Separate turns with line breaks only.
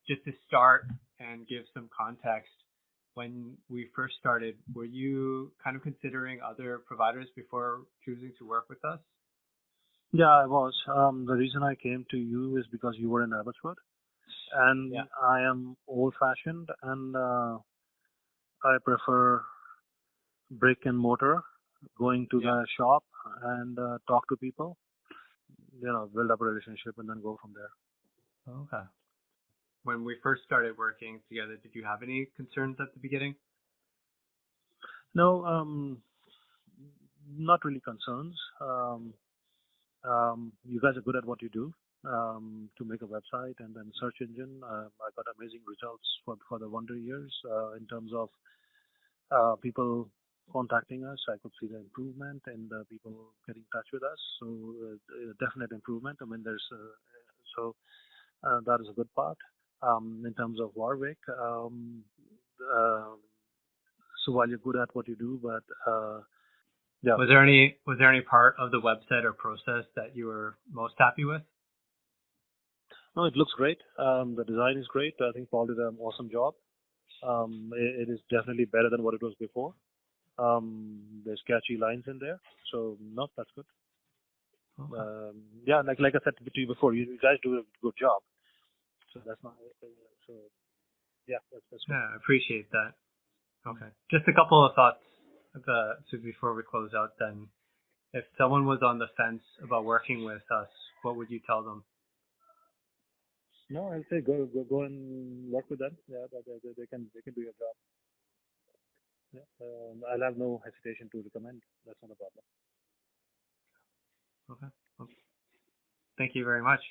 just to start and give some context, when we first started, were you kind of considering other providers before choosing to work with us?
Yeah, I was. The reason I came to you is because you were in Abbotsford, and
Yeah.
I am old-fashioned, and I prefer brick and mortar, going to the shop and talk to people, build up a relationship and then go from there.
Okay. When we first started working together, did you have any concerns at the beginning?
No, not really concerns. You guys are good at what you do. To make a website and then search engine. I got amazing results for the Wonder Years in terms of people contacting us. I could see the improvement and people getting in touch with us. So definite improvement. I mean, that is a good part. In terms of Warvik, so while you're good at what you do, but yeah.
Was there any part of the website or process that you were most happy with?
No, it looks great. The design is great. I think Paul did an awesome job. It is definitely better than what it was before. There's catchy lines in there, so no, that's good. Okay. Yeah, like I said to you before, you guys do a good job. So that's not. So yeah, that's good.
Yeah, I appreciate that. Okay, just a couple of thoughts so before we close out. Then, if someone was on the fence about working with us, what would you tell them?
No, I'll say go and work with them. Yeah, they can do your job. Yeah, I'll have no hesitation to recommend. That's not a problem.
Okay. Well, thank you very much.